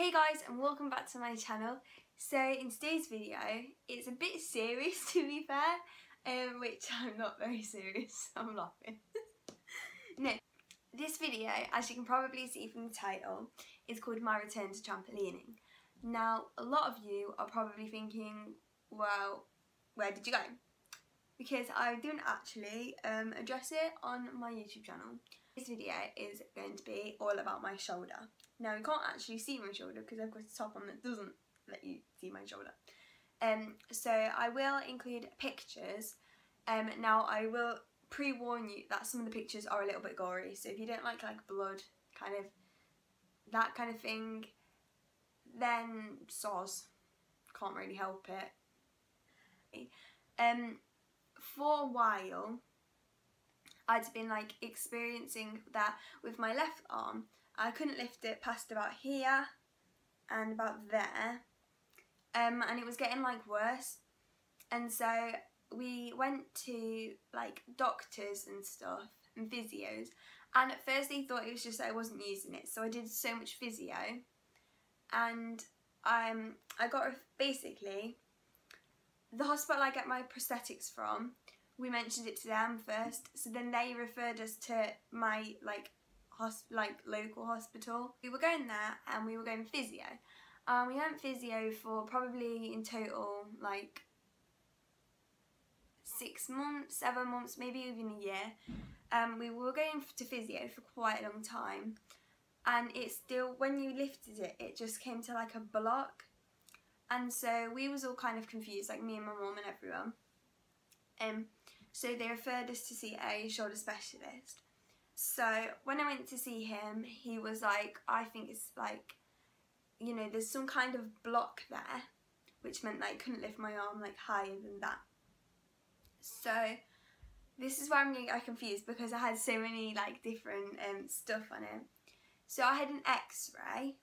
Hey guys, and welcome back to my channel. So in today's video, it's a bit serious to be fair, which I'm not very serious, I'm laughing. No, this video, as you can probably see from the title, is called My Return to Trampolining. Now, a lot of you are probably thinking, well, where did you go? Because I didn't actually address it on my YouTube channel. This video is going to be all about my shoulder. Now you can't actually see my shoulder because I've got a top on that doesn't let you see my shoulder. So I will include pictures. Now I will pre-warn you that some of the pictures are a little bit gory. So if you don't like blood, that kind of thing, then soz, can't really help it. For a while, I'd been experiencing that with my left arm. I couldn't lift it past about here and about there, and it was getting worse. And so we went to doctors and stuff and physios, and at first they thought it was just that I wasn't using it, so I did so much physio, and I got basically the hospital I get my prosthetics from. We mentioned it to them first, so then they referred us to my local hospital. We were going there and we were going physio. We went physio for probably in total 6 months, 7 months, maybe even a year. We were going to physio for quite a long time, and it still, when you lifted it, it just came to a block. And so we was all kind of confused, me and my mum and everyone. So they referred us to see a shoulder specialist. So when I went to see him, he was like, I think it's there's some kind of block there, which meant I couldn't lift my arm higher than that. So this is where I'm getting confused, because I had so many different stuff on it. So I had an X-ray,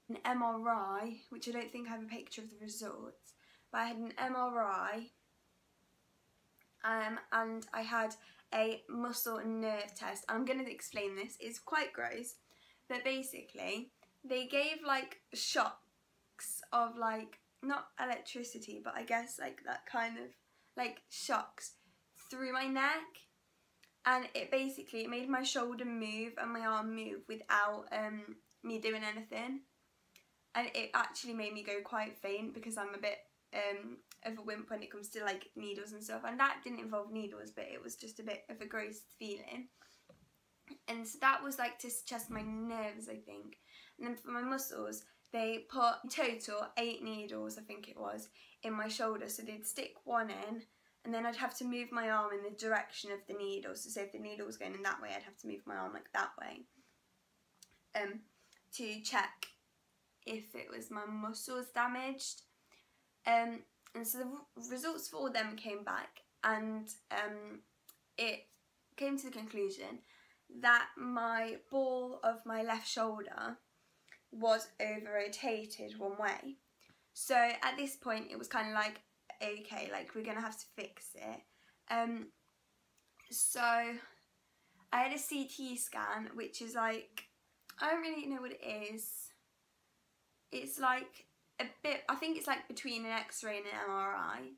an MRI, which I don't think I have a picture of the results, but I had an MRI, and I had a muscle and nerve test. I'm going to explain this, it's quite gross, but basically they gave shocks of not electricity, but I guess that kind of shocks through my neck, and it basically made my shoulder move and my arm move without me doing anything. And it actually made me go quite faint, because I'm a bit of a wimp when it comes to needles and stuff, and that didn't involve needles, but it was just a bit of a gross feeling. And so that was to test my nerves, I think. And then for my muscles, they put in total 8 needles, I think it was, in my shoulder. So they'd stick one in, and then I'd have to move my arm in the direction of the needle. So say if the needle was going in that way, I'd have to move my arm that way, to check if it was my muscles damaged. And so the results for all them came back, and it came to the conclusion that my ball of my left shoulder was over rotated one way. So at this point it was kind of okay, we're gonna have to fix it. So I had a CT scan, which is I don't really know what it is. It's a bit, I think it's between an X-ray and an MRI,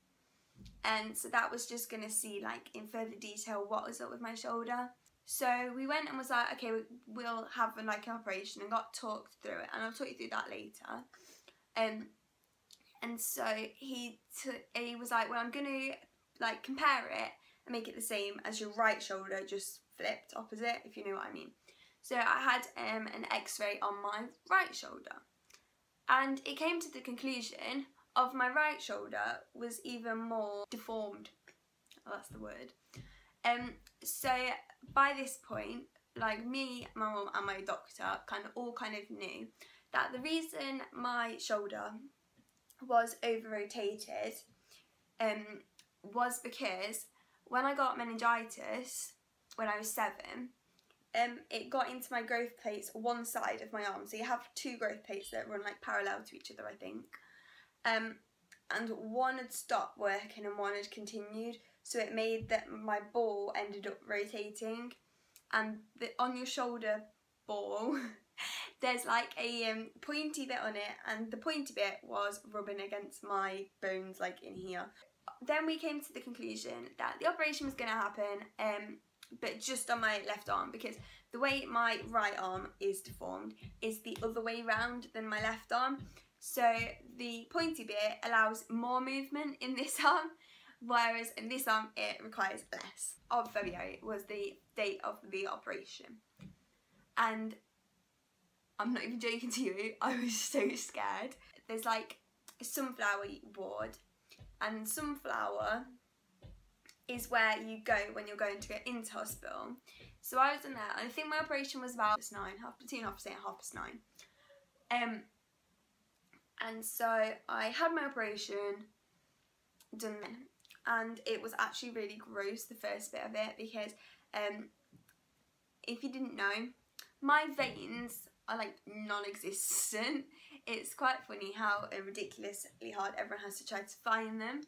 and so that was just gonna see in further detail what was up with my shoulder. So we went and was okay, we'll have an operation, and got talked through it, and I'll talk you through that later. And so he was well, I'm gonna compare it and make it the same as your right shoulder, just flipped opposite, if you know what I mean. So I had an X-ray on my right shoulder, and it came to the conclusion of my right shoulder was even more deformed. Oh, that's the word. So by this point, me, my mum and my doctor all knew that the reason my shoulder was over rotated was because when I got meningitis when I was 7, it got into my growth plates one side of my arm. So you have 2 growth plates that run parallel to each other, I think. And one had stopped working and one had continued. So it made that my ball ended up rotating. And on your shoulder ball, there's like a pointy bit on it, and the pointy bit was rubbing against my bones, like in here. Then we came to the conclusion that the operation was going to happen, but just on my left arm, because the way my right arm is deformed is the other way round than my left arm. So the pointy bit allows more movement in this arm, whereas in this arm it requires less. Of February was the date of the operation, and I'm not even joking to you, I was so scared. There's like a sunflower ward, and sunflower is where you go when you're going to go into hospital. So I was in there, and I think my operation was about 9, between 9:30 and 9:30. And so I had my operation done then, and it was actually really gross, the first bit of it, because if you didn't know, my veins are like non-existent. It's quite funny how ridiculously hard everyone has to try to find them.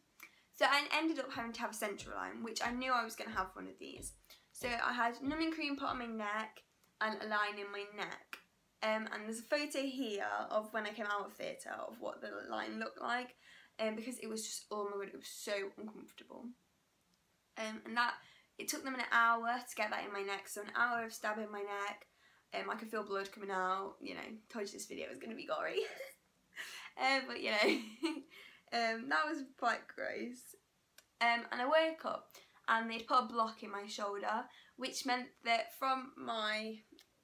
So I ended up having to have a central line, which I knew I was going to have one of these. So I had numbing cream put on my neck and a line in my neck. And there's a photo here of when I came out of theatre of what the line looked like, because it was just, oh my god, it was so uncomfortable. And that, it took them an hour to get that in my neck, so an hour of stabbing my neck. I could feel blood coming out, you know, told you this video was going to be gory. But you know, that was quite gross. And I woke up and they'd put a block in my shoulder, which meant that from my,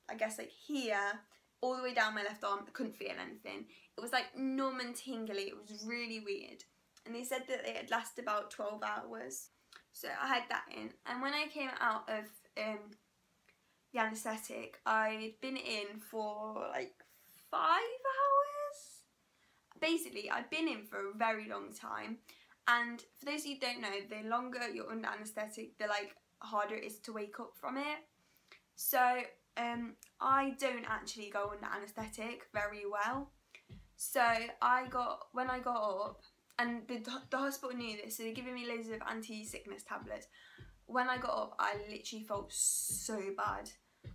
I guess like here, all the way down my left arm, I couldn't feel anything. It was like numb and tingly, it was really weird. And they said that it had lasted about 12 hours. So I had that in, and when I came out of the anaesthetic, I'd been in for like 5 hours. Basically, I'd been in for a very long time, and for those of you who don't know, the longer you're under anaesthetic, the like harder it is to wake up from it. So I don't actually go under anaesthetic very well. So when I got up, and the hospital knew this, so they're giving me loads of anti-sickness tablets. When I got up, I literally felt so bad.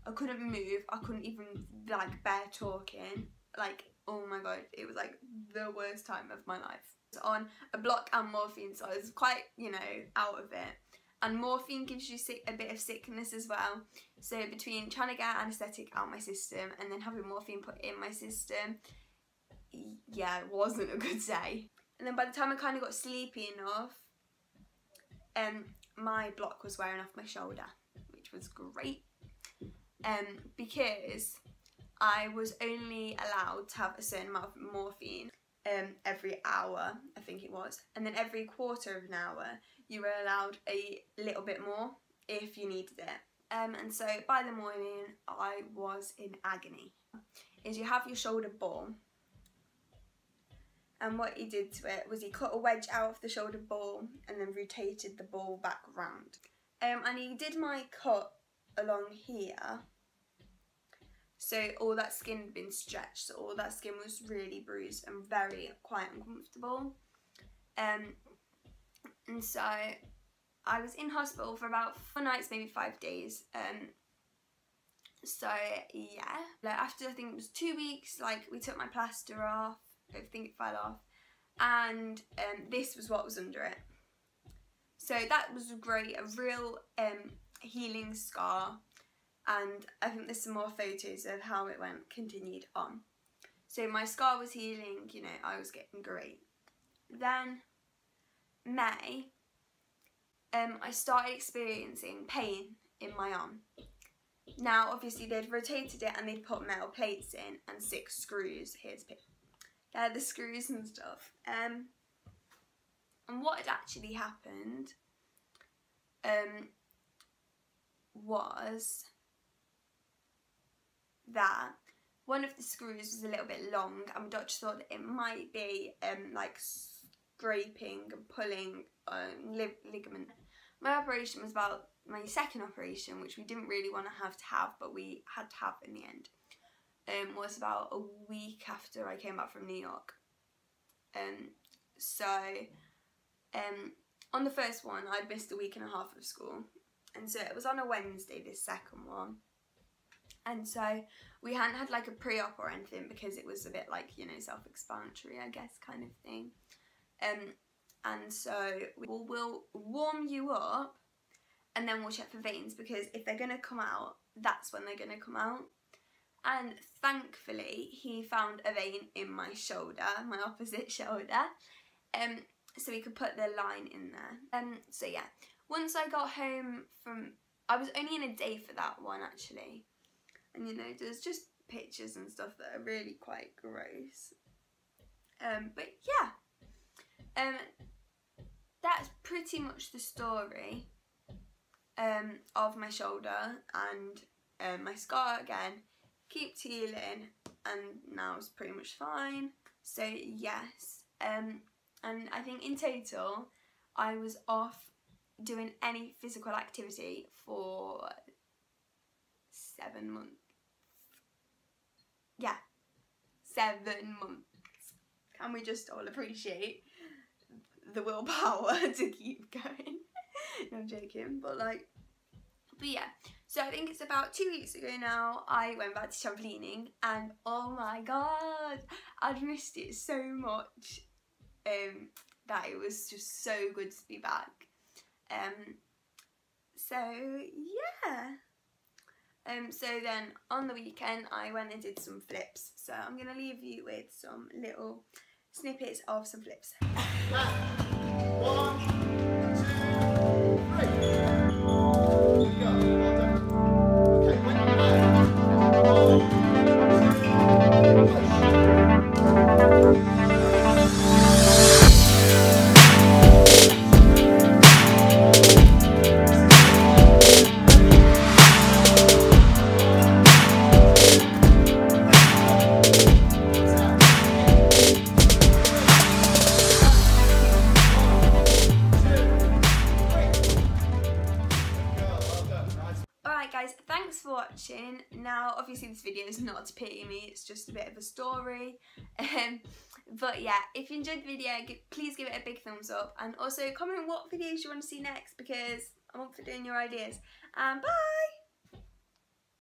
I couldn't move, I couldn't even like bear talking. Like, oh my god, it was like the worst time of my life. I was on a block and morphine, so I was quite, you know, out of it. And morphine gives you a bit of sickness as well. So between trying to get anaesthetic out my system and then having morphine put in my system, yeah, it wasn't a good day. And then by the time I kind of got sleepy enough, my block was wearing off my shoulder, which was great, because I was only allowed to have a certain amount of morphine every hour, I think it was, and then every quarter of an hour you were allowed a little bit more if you needed it. And so by the morning I was in agony. Is you have your shoulder ball, and what he did to it was he cut a wedge out of the shoulder ball and then rotated the ball back round. And he did my cut along here, so all that skin had been stretched, so all that skin was really bruised and quite uncomfortable. And so I was in hospital for about 4 nights, maybe 5 days. So yeah, like after I think it was 2 weeks, like we took my plaster off, I think it fell off, and this was what was under it. So that was great, a real healing scar, and I think there's some more photos of how it continued on. So my scar was healing, you know, I was getting great. Then May, I started experiencing pain in my arm. Now obviously they'd rotated it and they'd put metal plates in and 6 screws. Here's the screws and stuff. And what had actually happened was that one of the screws was a little bit long, and the doctor thought that it might be like scraping and pulling ligament. My operation was about my second operation, which we didn't really want to have, but we had to have in the end. Was about a week after I came back from New York. So on the first one I'd missed a week and a half of school, and so it was on a Wednesday, this second one, And so we hadn't had like a pre-op or anything because it was a bit like, you know, self-explanatory, I guess, kind of thing. And so we'll warm you up and then we'll check for veins, because if they're going to come out, that's when they're going to come out. And thankfully he found a vein in my shoulder, my opposite shoulder, so we could put the line in there. So yeah, once I got home from, I was only in a day for that one actually, and you know, there's just pictures and stuff that are really quite gross. But yeah, that's pretty much the story of my shoulder and my scar again. Keep healing, and now it's pretty much fine. So yes, and I think in total I was off doing any physical activity for 7 months. Yeah, 7 months. Can we just all appreciate the willpower to keep going? No, I'm joking, but yeah. So I think it's about 2 weeks ago now, I went back to trampolining, and oh my god, I'd missed it so much, that it was just so good to be back. So yeah. So then on the weekend I went and did some flips. So I'm going to leave you with some little snippets of some flips. 1, 2, 3. Go. Guys, thanks for watching. Now obviously this video is not to pity me, it's just a bit of a story, but yeah, if you enjoyed the video, please give it a big thumbs up, and also comment what videos you want to see next, because I'm up for doing your ideas. And bye!